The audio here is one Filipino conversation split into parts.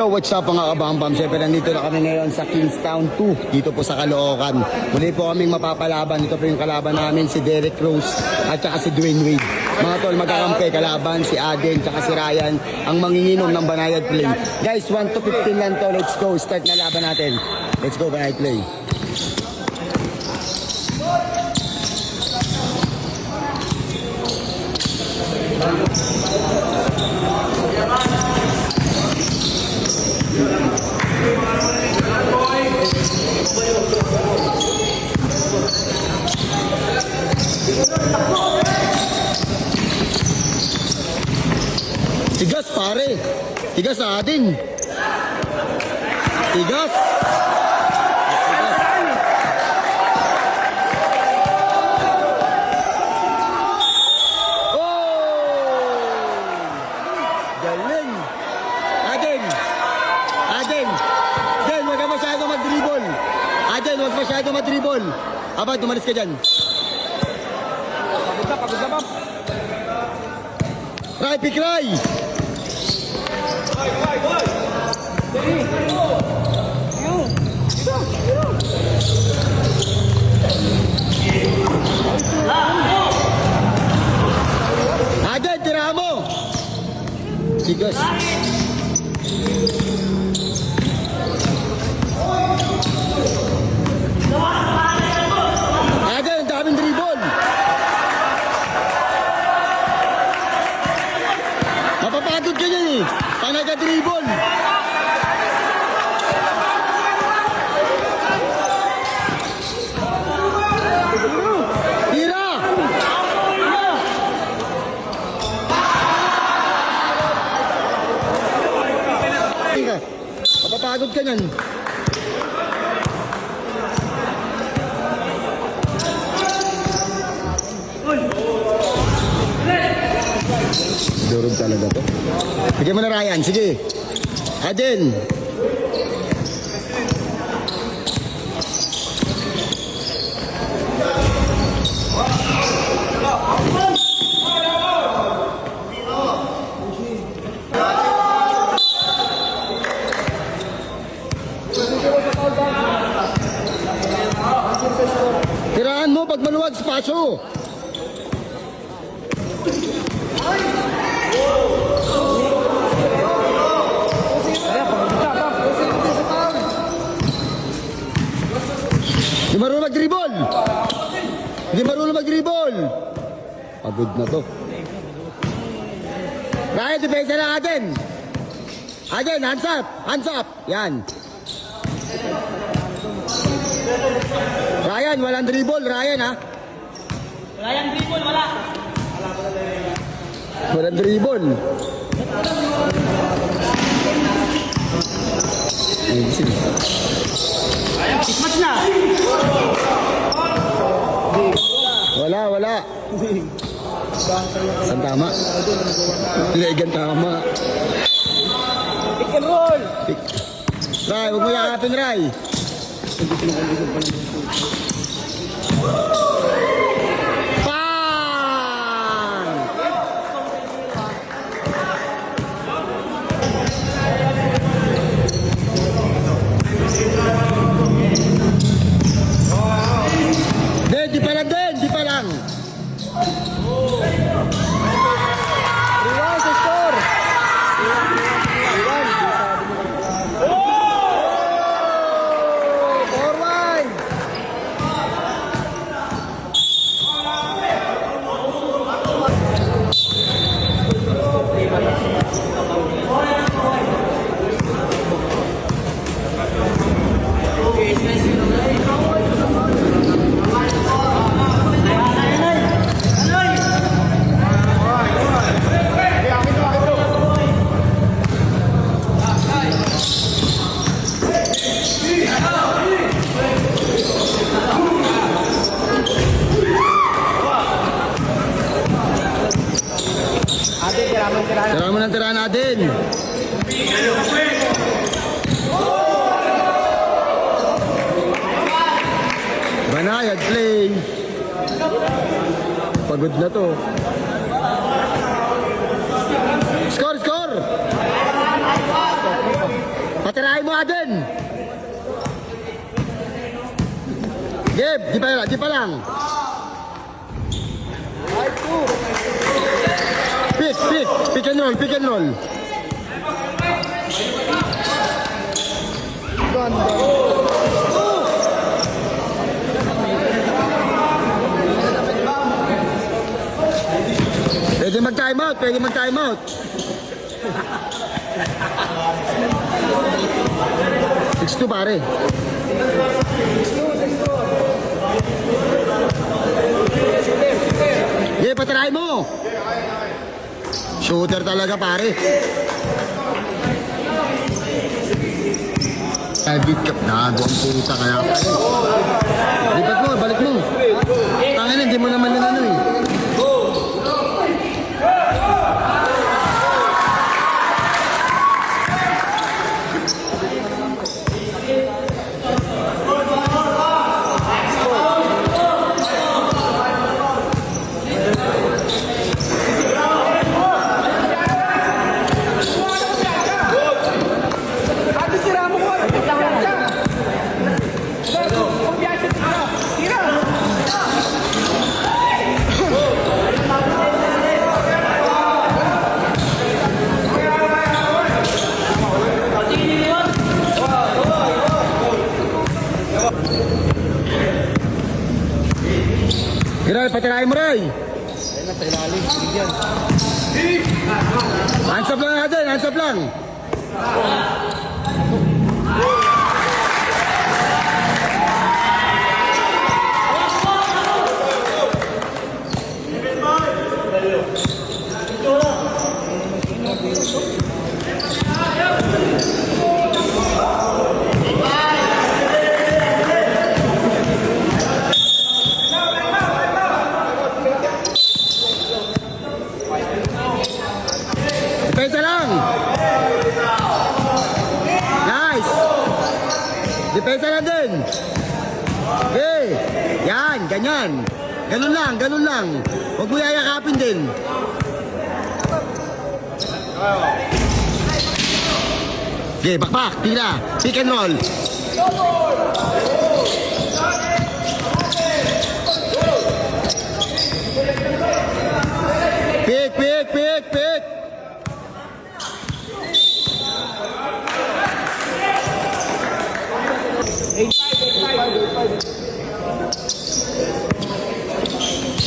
Yo, what's up mga kabambam? Siyempre nandito na kami ngayon sa Kingstown 2 dito po sa Caloocan. Muli po kaming mapapalaban. Ito po yung kalaban namin, si Derek Rose at saka si Dwayne Wade. Mga tol, magkakampi kalaban si Aden at si Ryan ang manginginom ng Banayad Play. Guys, 1 to 15 lang to. Let's go. Start na laban natin. Let's go, Banayad Play. Tigas pare. Tigas sa atin. Tigas. Galing. Aden. Aden. Den, wag ka masyado mag-dribble. Aden, wag masyado mag-dribble. Abad, tumalis ka dyan. Pagod na ba? Ray, pick Ray. Aden, tira mo. Tigas. Aden, daming dribble. Mapapagod ka niyan eh. Pag nagka-dribble. Tira! Mapapagod ka niyan. Durog talaga to. Sige mo na Ryan, sige. Aden. Tirahan mo pag maluwag spasyo. Hindi marunong mag-dribble. Hindi marunong mag-dribble. Pagod na to. Ryan, depensa na Aden. Aden, hands up. Hands up. Yan. Ryan, walang dribble. Ryan, ha? Wala yung dribble, wala. Walang dribble. Kismat na. Wala. Saan tama? Legan tama. Pick and roll. Ray, huwag mo yakapin, Ray. Bang! Di pa lang din, di pa lang. 3-1 sa score. 4-1. Tira mo ng tira natin. Banayad Play. Pagod na to. Score! ka din. Gib, di pa lang. Pick and roll. Pwede mag-time out. Six two pare. Patry mo. Shooter talaga pare. Edit ka. Nago ang puta kaya pare. Lipat mo, balik mo. Tangin, hindi mo naman ano eh. Giral, patirahin mo rin. Hands up lang natin, hands up lang. Depensa lang. Nice. Depensa lang din. Okay. Yan, ganyan. Ganun lang. Huwag mo yayakapin din. Okay, bakbak, tira. Pick and roll. Pick.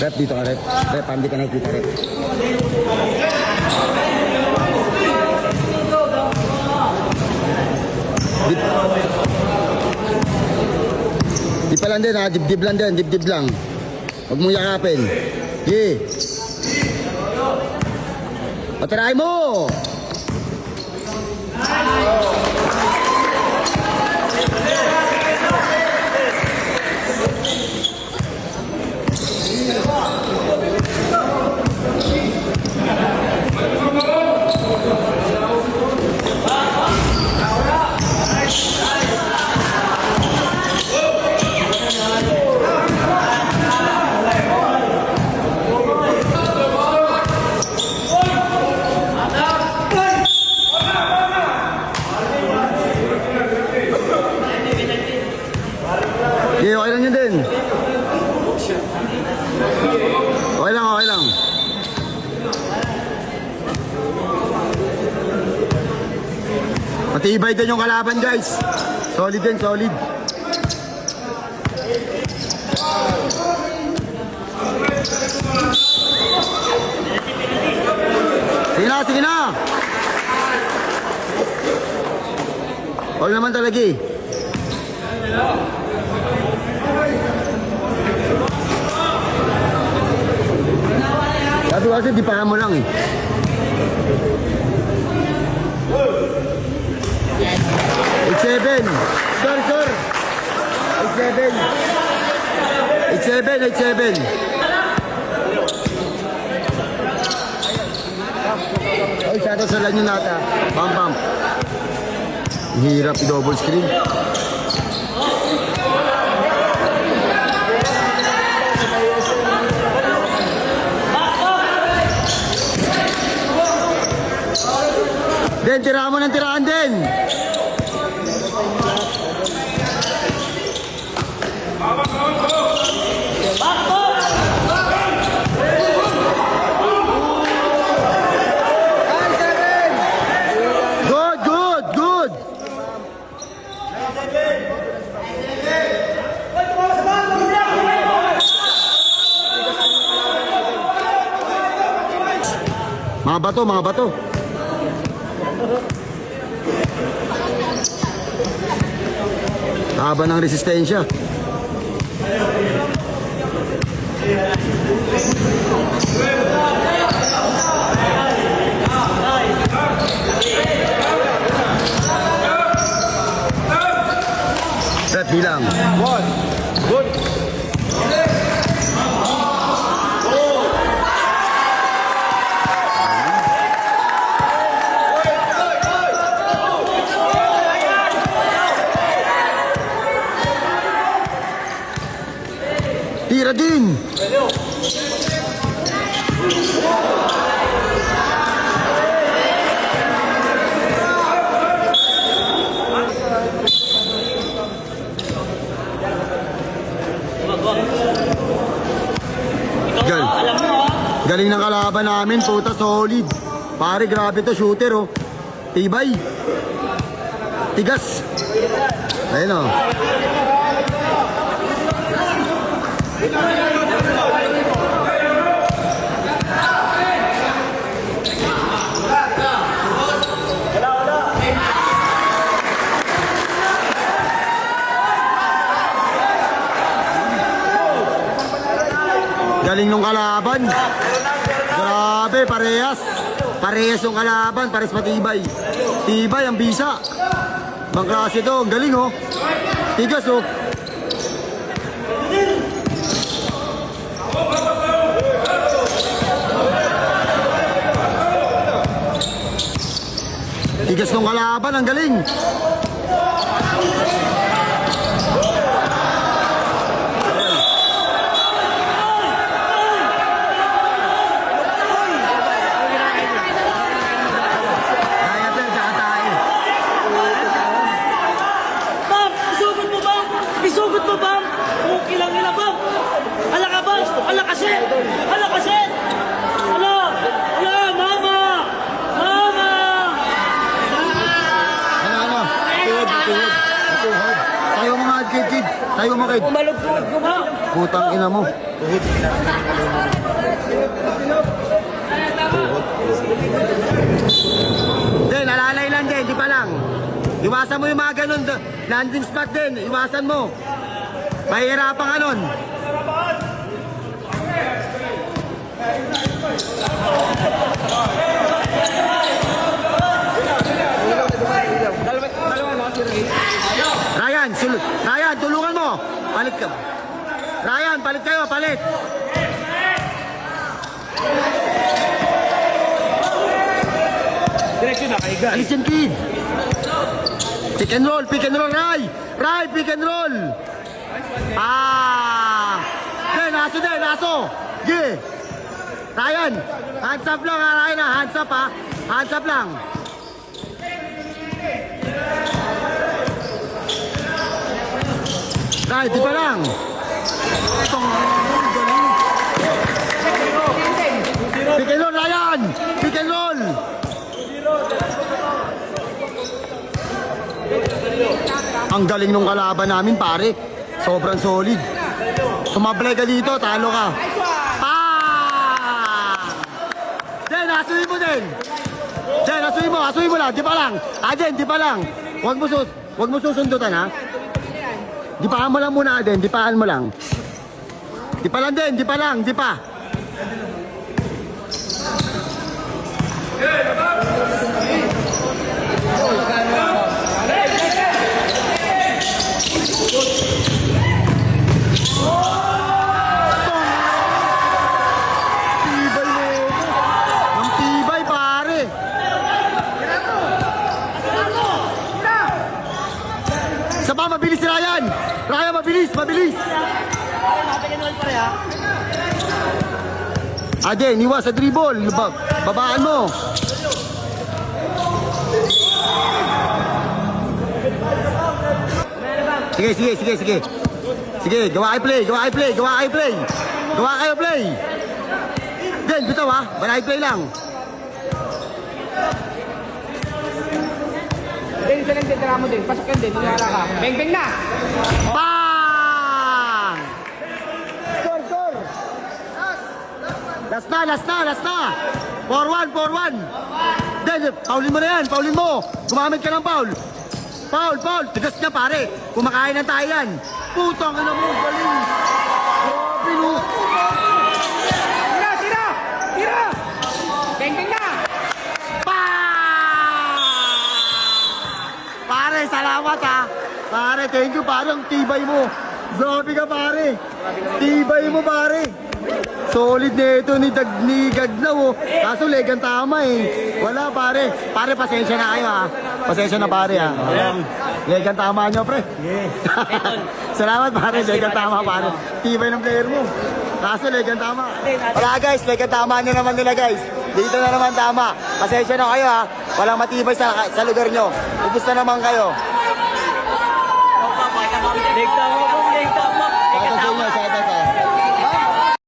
Rep, dito ka, Rep. Rep, hindi ka nakikita, Rep. Di pa lang din, ha? Dibdib lang. Huwag mong yakapin. Okay. Patirahin mo! Okay, okay lang yun din. Okay lang. Matibay din yung kalaban, guys. Solid din, solid. Sige na. All naman talaga eh. Kasi di pa mo lang eh. It's 7. Sir. 8-7. Ay, shadow sa lanyo nata. Pam. Hirap i-double screen. Den, tirahan mo ng tirahan din. Good, good, good. Mga bato, mga bato. Haba ng resistensya. Set bilang. One. Good. Tira din. Gal. Alam mo ha. Galing ng kalaban namin, puta solid. Pare, grabe to shooter oh. Tibay. Tigas. Ayun oh. Galing nung kalaban. Grabe, parehas. Parehas yung kalaban, parehas matibay. Tibay ang bisa. Bang klase to, ang galing oh. Tigas oh. Tigas nung kalaban, ang galing. Bam! Isugot mo bam! Isugot mo bam! Okay lang nila bam! Ala ka bam! Ala kasi! Ala kasi! Ala! Ala! Mama! Mama! Ano? Tuhod. Tayo mga kid. Tayo mga kid. Umalog-tulog mo ba? Putang ina mo. Din, alalay lang din, di pa lang. Iwasan mo yung mga ganun, landing spot din, iwasan mo. Mahirapang kanon. Ryan, tulungan mo. Palit ka. Ryan, palit kayo, palit. Direksyon na, kaiga. Alis yan, kid. Pick and roll, Ray. Ray, pick and roll. Din, aso. Gi. Ryan, hands up lang ha, Ryan ha. Hands up ha. Hands up lang. Ray, di pa lang. Pick and roll, Ryan. Pick and roll. Ang galing nung kalaban namin, pare. Sobrang solid. Sumablay ka dito, talo ka. Den, asuhin mo din. Den, asuhin mo lang. Di pa lang. Den, di pa lang. Huwag mo susundutan, ha? Dipaan mo lang muna, Den. Dipaan mo lang. Di pa lang, Den. Di pa lang. Di pa. Tibay mo. Ang tibay, pare. Isa pa, mabilis si Ryan. Ryan, mabilis. Den, iwas sa dribble. Babaan mo. Sige. Sige, gawa kayo play, gawa kayo play, gawa kayo play. Gawa kayo play. Then, bitaw ha. Balay play lang. Then, isa lang titira mo din. Pasok yan din. Tumala ka. Beng-beng na! Bang! Score, score! Last na! 4-1, 4-1! Then, paulin mo na yan, paulin mo! Gumamit ka ng paul! Paul! Tigas niya pare! Kumakain ng tayo yan! Putang ina mo, galing! Grabe no! Tira! Beng-beng na! Pare, salamat ha! Pare, thank you pare, ang tibay mo! Grabe ka pare! Tibay mo pare! Solid na ito ni Gagnaw oh. Kaso legang tama eh. Wala pare. Pare, pasensya na kayo ha. Pasensya na pare ha. Legang tama nyo pre. Salamat pare, legang tama pare. Tibay ng player mo. Kaso legang tama. Wala guys, legang tama nyo naman nila guys. Dito na naman tama. Pasensya na kayo ha. Walang matibay sa lugar nyo. Ubus na naman kayo. Leg tama